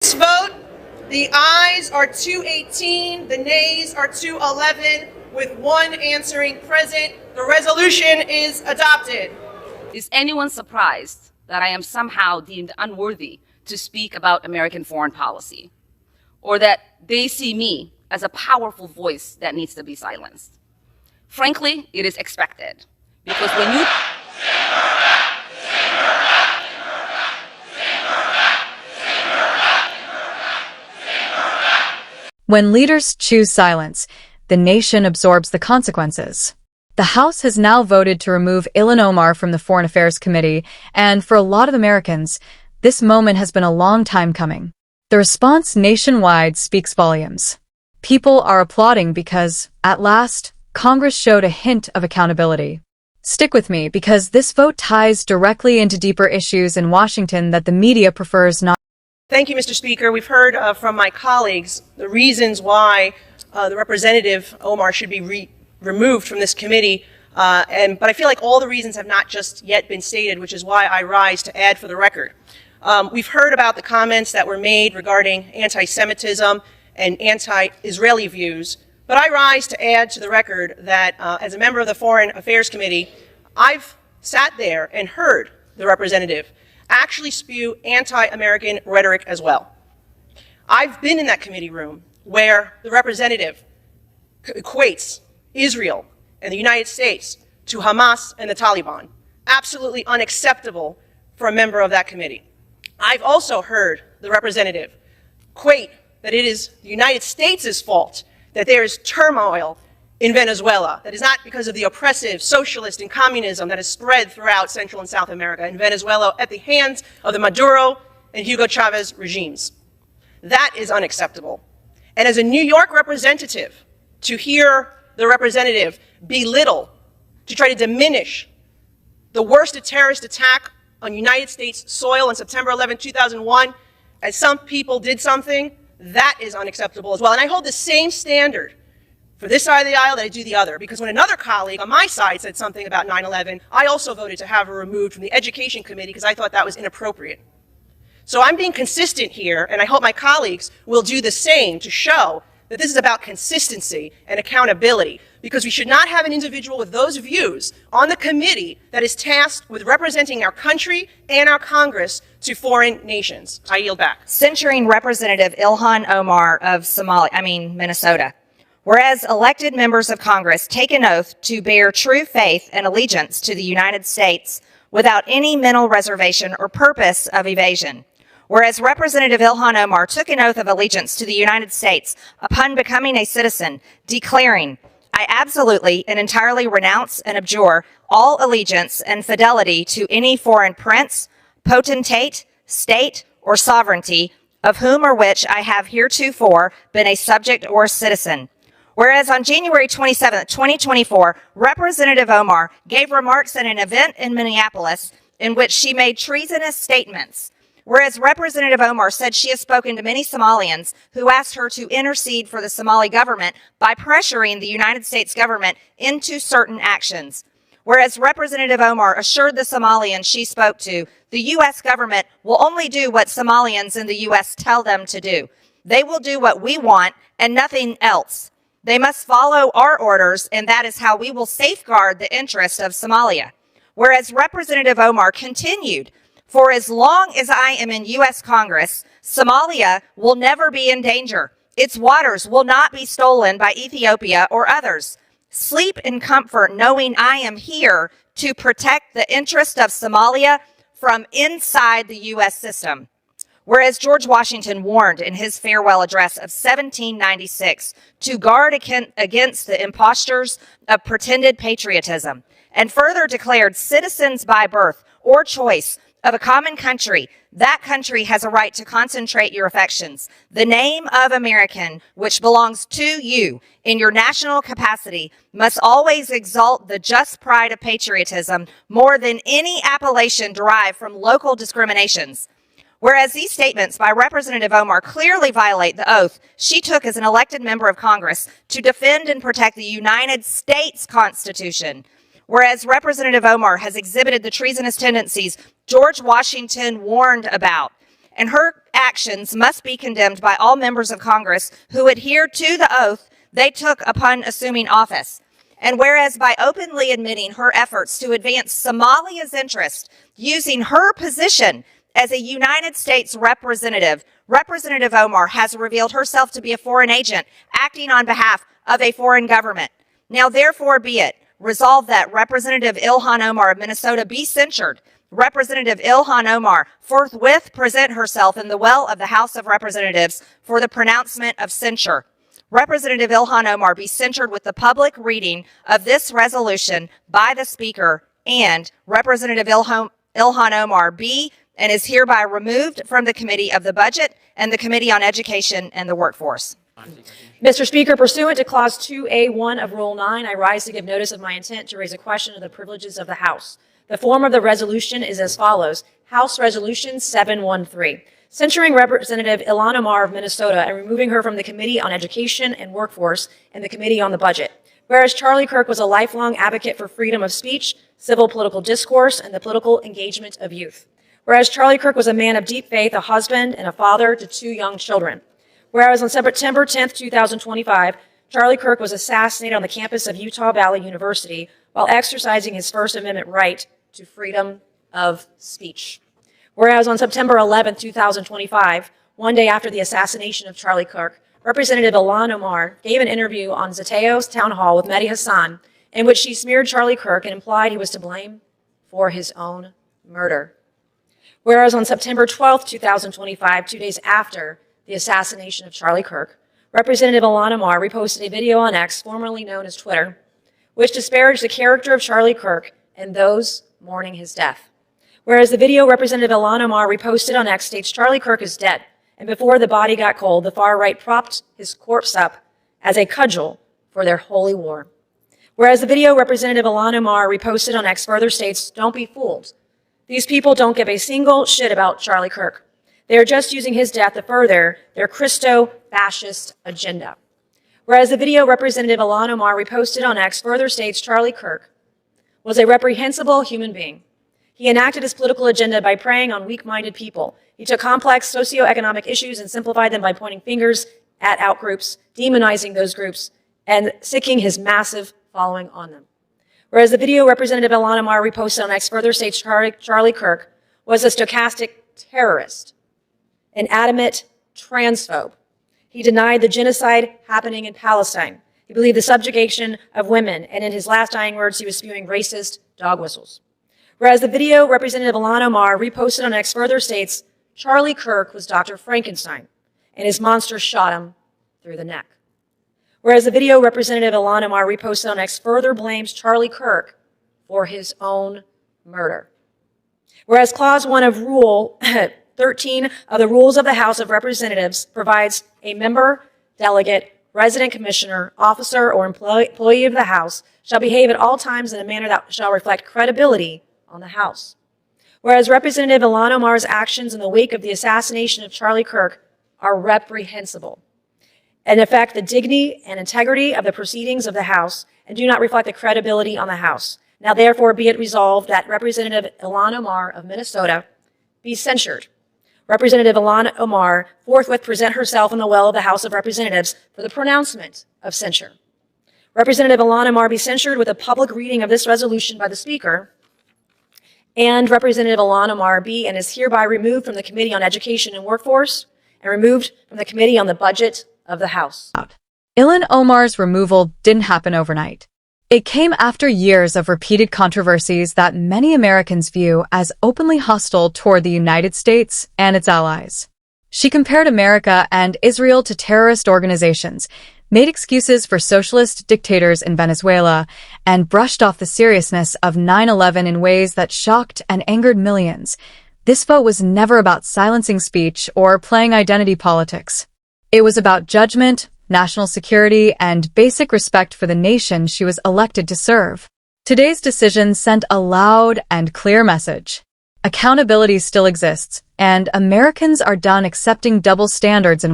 this vote, the ayes are 218, the nays are 211, with one answering present. The resolution is adopted. Is anyone surprised that I am somehow deemed unworthy to speak about American foreign policy, or that they see me as a powerful voice that needs to be silenced? Frankly, it is expected, because when leaders choose silence, the nation absorbs the consequences. The House has now voted to remove Ilhan Omar from the Foreign Affairs Committee, and for a lot of Americans, this moment has been a long time coming. The response nationwide speaks volumes. People are applauding because, at last, Congress showed a hint of accountability. Stick with me, because this vote ties directly into deeper issues in Washington that the media prefers not. Thank you, Mr. Speaker. We've heard from my colleagues the reasons why the Representative Omar should be removed from this committee, but I feel like all the reasons have not just yet been stated, which is why I rise to add for the record. We've heard about the comments that were made regarding anti-Semitism and anti-Israeli views, but I rise to add to the record that as a member of the Foreign Affairs Committee, I've sat there and heard the representative actually spew anti-American rhetoric as well. I've been in that committee room where the representative equates Israel and the United States to Hamas and the Taliban. Absolutely unacceptable for a member of that committee. I've also heard the representative equate that it is the United States' fault that there is turmoil in Venezuela. That is not because of the oppressive socialist and communism that has spread throughout Central and South America and Venezuela at the hands of the Maduro and Hugo Chavez regimes. That is unacceptable. And as a New York representative, to hear the representative belittle, to try to diminish the worst terrorist attack on United States soil on September 11, 2001, as some people did something, that is unacceptable as well. And I hold the same standard for this side of the aisle that I do the other, because when another colleague on my side said something about 9/11, I also voted to have her removed from the Education Committee because I thought that was inappropriate. So I'm being consistent here, and I hope my colleagues will do the same to show that this is about consistency and accountability, because we should not have an individual with those views on the committee that is tasked with representing our country and our Congress to foreign nations. I yield back. Censuring Representative Ilhan Omar of Minnesota. Whereas elected members of Congress take an oath to bear true faith and allegiance to the United States without any mental reservation or purpose of evasion. Whereas Representative Ilhan Omar took an oath of allegiance to the United States upon becoming a citizen, declaring, "I absolutely and entirely renounce and abjure all allegiance and fidelity to any foreign prince, potentate, state, or sovereignty, of whom or which I have heretofore been a subject or citizen." Whereas on January 27, 2024, Representative Omar gave remarks at an event in Minneapolis in which she made treasonous statements. Whereas Representative Omar said she has spoken to many Somalians who asked her to intercede for the Somali government by pressuring the United States government into certain actions. Whereas Representative Omar assured the Somalians she spoke to, the U.S. government will only do what Somalians in the U.S. tell them to do. They will do what we want and nothing else. They must follow our orders, and that is how we will safeguard the interest of Somalia. Whereas Representative Omar continued, "For as long as I am in U.S. Congress, Somalia will never be in danger. Its waters will not be stolen by Ethiopia or others. Sleep in comfort knowing I am here to protect the interest of Somalia from inside the U.S. system." Whereas George Washington warned in his farewell address of 1796 to guard against the impostures of pretended patriotism, and further declared citizens by birth or choice of a common country, that country has a right to concentrate your affections. The name of American, which belongs to you in your national capacity, must always exalt the just pride of patriotism more than any appellation derived from local discriminations. Whereas these statements by Representative Omar clearly violate the oath she took as an elected member of Congress to defend and protect the United States Constitution. Whereas Representative Omar has exhibited the treasonous tendencies George Washington warned about, and her actions must be condemned by all members of Congress who adhere to the oath they took upon assuming office. And whereas by openly admitting her efforts to advance Somalia's interest using her position as a United States representative, Representative Omar has revealed herself to be a foreign agent acting on behalf of a foreign government. Now, therefore, be it resolved that Representative Ilhan Omar of Minnesota be censured. Representative Ilhan Omar forthwith present herself in the well of the House of Representatives for the pronouncement of censure. Representative Ilhan Omar be censured with the public reading of this resolution by the Speaker, and Representative Ilhan Omar be and is hereby removed from the Committee of the Budget and the Committee on Education and the Workforce. Mr. Speaker, pursuant to Clause 2A1 of Rule 9, I rise to give notice of my intent to raise a question of the privileges of the House. The form of the resolution is as follows. House Resolution 713, censuring Representative Ilhan Omar of Minnesota and removing her from the Committee on Education and Workforce and the Committee on the Budget. Whereas Charlie Kirk was a lifelong advocate for freedom of speech, civil political discourse, and the political engagement of youth. Whereas Charlie Kirk was a man of deep faith, a husband, and a father to 2 young children. Whereas on September 10th, 2025, Charlie Kirk was assassinated on the campus of Utah Valley University while exercising his First Amendment right to freedom of speech. Whereas on September 11th, 2025, one day after the assassination of Charlie Kirk, Representative Ilhan Omar gave an interview on Zateo's town hall with Mehdi Hassan in which she smeared Charlie Kirk and implied he was to blame for his own murder. Whereas on September 12th, 2025, 2 days after the assassination of Charlie Kirk, Representative Ilhan Omar reposted a video on X, formerly known as Twitter, which disparaged the character of Charlie Kirk and those mourning his death. Whereas the video Representative Ilhan Omar reposted on X states Charlie Kirk is dead, and before the body got cold, the far right propped his corpse up as a cudgel for their holy war. Whereas the video Representative Ilhan Omar reposted on X further states, don't be fooled. These people don't give a single shit about Charlie Kirk. They are just using his death to further their Christo-fascist agenda. Whereas the video Representative Ilhan Omar reposted on X further states Charlie Kirk was a reprehensible human being. He enacted his political agenda by preying on weak-minded people. He took complex socioeconomic issues and simplified them by pointing fingers at outgroups, demonizing those groups, and sicking his massive following on them. Whereas the video Representative Ilhan Omar reposted on X further states Charlie Kirk was a stochastic terrorist, an adamant transphobe. He denied the genocide happening in Palestine. He believed the subjugation of women, and in his last dying words, he was spewing racist dog whistles. Whereas the video Representative Ilhan Omar reposted on X further states Charlie Kirk was Dr. Frankenstein, and his monster shot him through the neck. Whereas the video Representative Ilhan Omar reposted on X further blames Charlie Kirk for his own murder. Whereas Clause 1 of Rule 13 of the Rules of the House of Representatives provides a member, delegate, resident commissioner, officer, or employee of the House shall behave at all times in a manner that shall reflect credibility on the House. Whereas Representative Ilhan Omar's actions in the wake of the assassination of Charlie Kirk are reprehensible and affect the dignity and integrity of the proceedings of the House and do not reflect the credibility on the House. Now, therefore, be it resolved that Representative Ilhan Omar of Minnesota be censured. Representative Ilhan Omar forthwith present herself in the well of the House of Representatives for the pronouncement of censure. Representative Ilhan Omar be censured with a public reading of this resolution by the Speaker, and Representative Ilhan Omar be and is hereby removed from the Committee on Education and Workforce and removed from the Committee on the Budget of the House. Ilhan Omar's removal didn't happen overnight. It came after years of repeated controversies that many Americans view as openly hostile toward the United States and its allies. She compared America and Israel to terrorist organizations, made excuses for socialist dictators in Venezuela, and brushed off the seriousness of 9/11 in ways that shocked and angered millions. This vote was never about silencing speech or playing identity politics. It was about judgment, national security, and basic respect for the nation she was elected to serve. Today's decision sent a loud and clear message. Accountability still exists, and Americans are done accepting double standards and